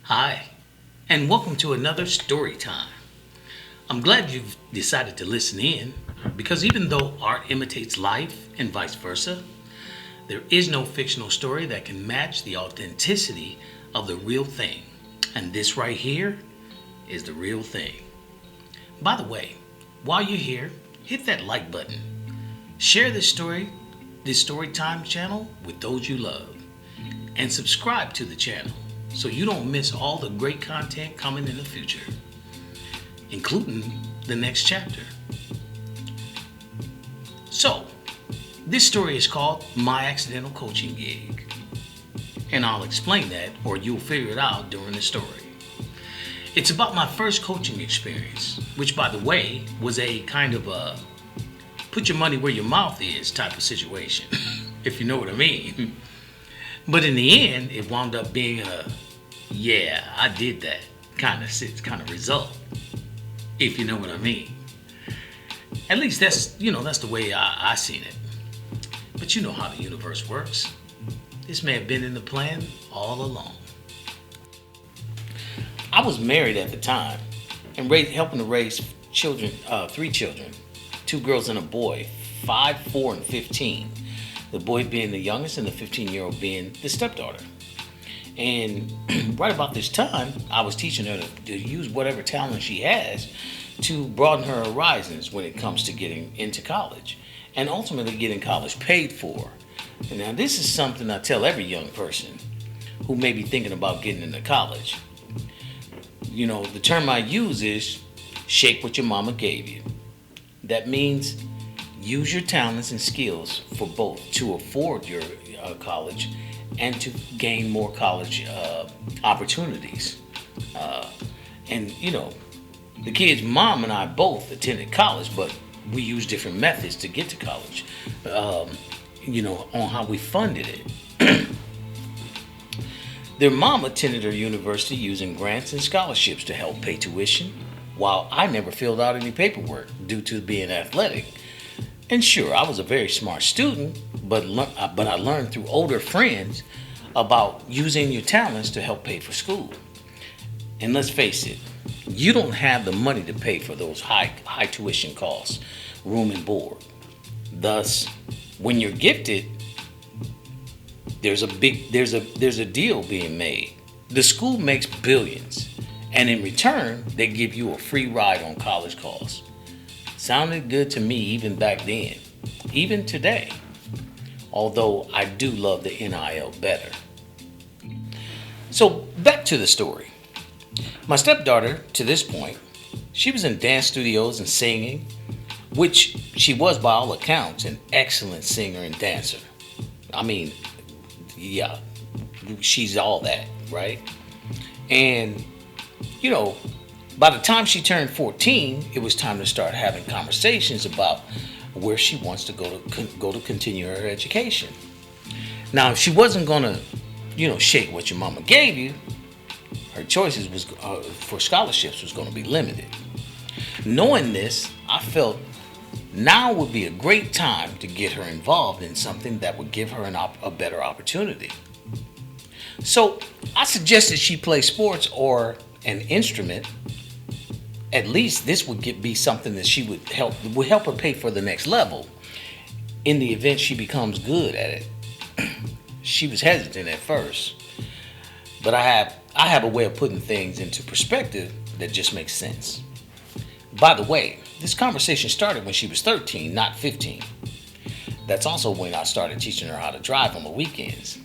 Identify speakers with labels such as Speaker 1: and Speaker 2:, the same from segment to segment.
Speaker 1: Hi, and welcome to another story time. I'm glad you've decided to listen in because even though art imitates life and vice versa, there is no fictional story that can match the authenticity of the real thing. And this right here is the real thing. By the way, while you're here, hit that like button. Share this story time channel with those you love, and subscribe to the channel so you don't miss all the great content coming in the future, including the next chapter. So, this story is called My Accidental Coaching Gig, and I'll explain that, or you'll figure it out during the story. It's about my first coaching experience, which, by the way, was a kind of a put your money where your mouth is type of situation, if you know what I mean. But in the end, it wound up being a, yeah, I did that kind of result, if you know what I mean. At least that's the way I seen it. But you know how the universe works. This may have been in the plan all along. I was married at the time and helping to raise children, three children, two girls and a boy, 5, 4, and 15. The boy being the youngest and the 15-year-old being the stepdaughter. And right about this time, I was teaching her to use whatever talent she has to broaden her horizons when it comes to getting into college and ultimately getting college paid for. And now this is something I tell every young person who may be thinking about getting into college. You know, the term I use is shake what your mama gave you. That means use your talents and skills for both to afford your college and to gain more college opportunities. And you know, the kid's mom and I both attended college, but we used different methods to get to college. On how we funded it. Their mom attended her university using grants and scholarships to help pay tuition, while I never filled out any paperwork due to being athletic. And sure, I was a very smart student, but I learned through older friends about using your talents to help pay for school. And let's face it, you don't have the money to pay for those high tuition costs, room and board. Thus, when you're gifted, there's a deal being made. The school makes billions, and in return, they give you a free ride on college costs. Sounded good to me even back then, even today. Although I do love the NIL better. So back to the story. My stepdaughter, to this point, she was in dance studios and singing, which she was by all accounts an excellent singer and dancer. I mean, yeah, she's all that, right? And, you know, by the time she turned 14, it was time to start having conversations about where she wants to go to continue her education. Now, if she wasn't going to, shake what your mama gave you, her choices for scholarships was going to be limited. Knowing this, I felt now would be a great time to get her involved in something that would give her a better opportunity. So I suggested she play sports or an instrument. At least this would be something that she would help her pay for the next level in the event she becomes good at it. She was hesitant at first, but I have a way of putting things into perspective that just makes sense. By the way, this conversation started when she was 13, not 15. That's also when I started teaching her how to drive on the weekends.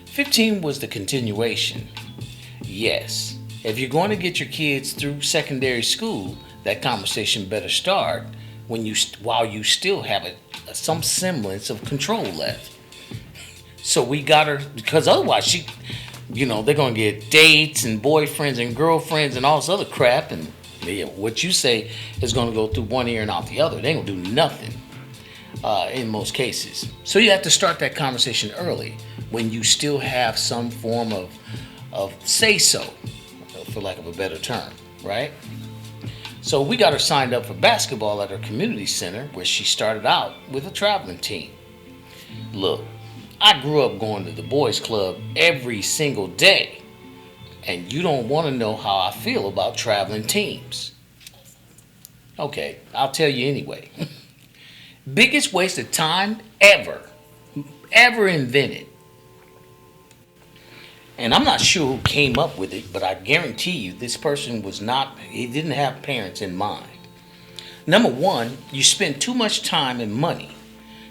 Speaker 1: 15 was the continuation. Yes, if you're going to get your kids through secondary school, that conversation better start while you still have some semblance of control left. So we got her, because otherwise they're going to get dates and boyfriends and girlfriends and all this other crap, and what you say is going to go through one ear and out the other. They ain't going to do nothing in most cases. So you have to start that conversation early when you still have some form of say-so, for lack of a better term, right? So we got her signed up for basketball at her community center, where she started out with a traveling team. Look, I grew up going to the boys club every single day. And you don't want to know how I feel about traveling teams. Okay, I'll tell you anyway. Biggest waste of time ever invented. And I'm not sure who came up with it, but I guarantee you this person he didn't have parents in mind. Number one, you spend too much time and money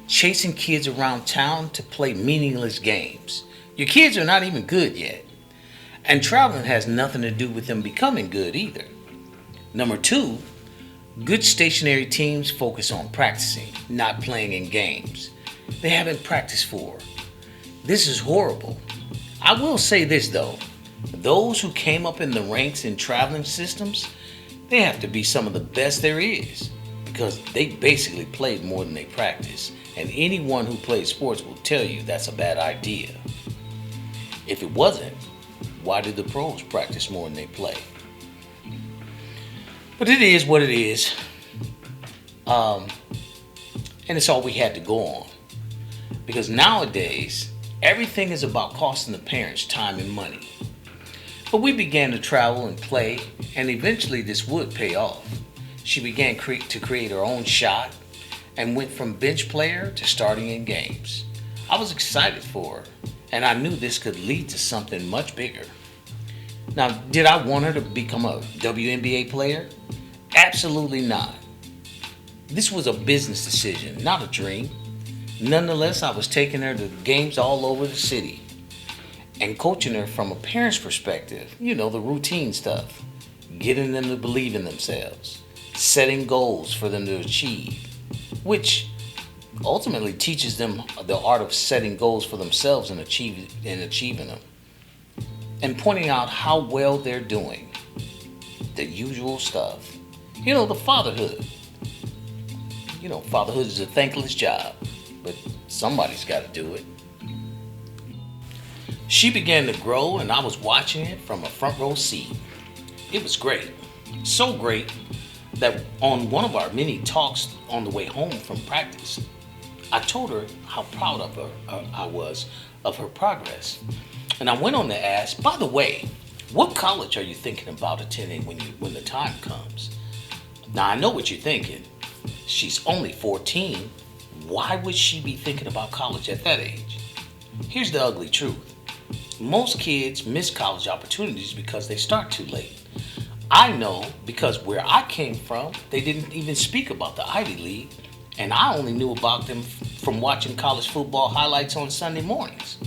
Speaker 1: chasing kids around town to play meaningless games. Your kids are not even good yet. And traveling has nothing to do with them becoming good either. Number two, good stationary teams focus on practicing, not playing in games they haven't practiced for. This is horrible. I will say this though, those who came up in the ranks in traveling systems, they have to be some of the best there is because they basically played more than they practiced. And anyone who plays sports will tell you that's a bad idea. If it wasn't, why did the pros practice more than they play? But it is what it is. And it's all we had to go on. Because nowadays, everything is about costing the parents time and money. But we began to travel and play, and eventually this would pay off. She began to create her own shot and went from bench player to starting in games. I was excited for her, and I knew this could lead to something much bigger. Now, did I want her to become a WNBA player? Absolutely not. This was a business decision, not a dream. Nonetheless, I was taking her to games all over the city and coaching her from a parent's perspective, the routine stuff, getting them to believe in themselves, setting goals for them to achieve, which ultimately teaches them the art of setting goals for themselves and achieving them, and pointing out how well they're doing. The usual stuff. The fatherhood. Fatherhood is a thankless job, but somebody's got to do it. She began to grow, and I was watching it from a front row seat. It was great. So great that on one of our many talks on the way home from practice, I told her how proud of her I was of her progress. And I went on to ask, by the way, what college are you thinking about attending when the time comes? Now, I know what you're thinking. She's only 14. Why would she be thinking about college at that age? Here's the ugly truth. Most kids miss college opportunities because they start too late. I know because where I came from, they didn't even speak about the Ivy League, and I only knew about them from watching college football highlights on Sunday mornings.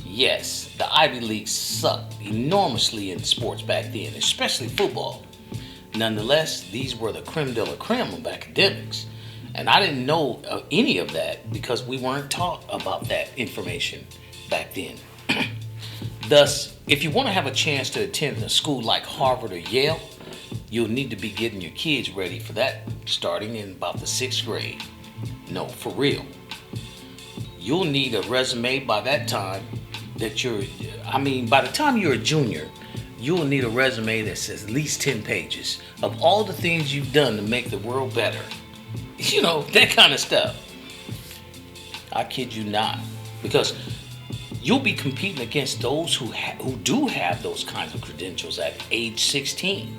Speaker 1: Yes, the Ivy League sucked enormously in sports back then, especially football. Nonetheless, these were the creme de la creme of academics. And I didn't know any of that because we weren't taught about that information back then. Thus, if you want to have a chance to attend a school like Harvard or Yale, you'll need to be getting your kids ready for that starting in about the 6th grade. No, for real. You'll need a resume by that time by the time you're a junior, you'll need a resume that says at least 10 pages of all the things you've done to make the world better. That kind of stuff. I kid you not. Because you'll be competing against those who do have those kinds of credentials at age 16.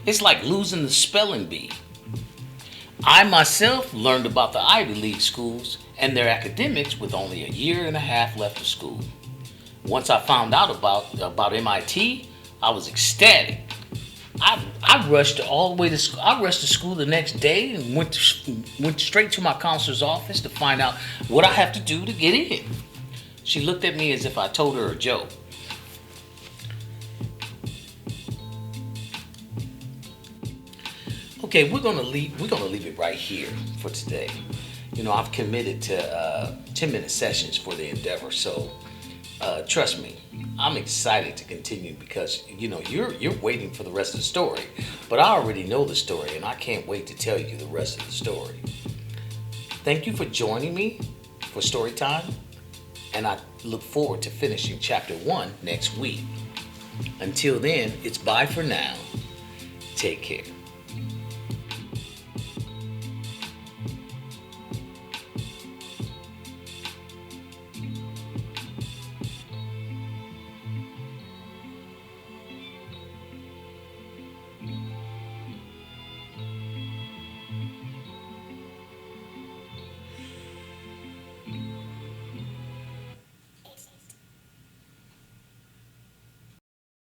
Speaker 1: It's like losing the spelling bee. I myself learned about the Ivy League schools and their academics with only a year and a half left of school. Once I found out about MIT, I was ecstatic. I rushed all the way to school. I rushed to school the next day and went straight to my counselor's office to find out what I have to do to get in. She looked at me as if I told her a joke. Okay, we're gonna leave it right here for today. I've committed to 10-minute sessions for the endeavor, so trust me, I'm excited to continue because you're waiting for the rest of the story, but I already know the story and I can't wait to tell you the rest of the story. Thank you for joining me for story time, and I look forward to finishing chapter 1 next week. Until then, it's bye for now. Take care.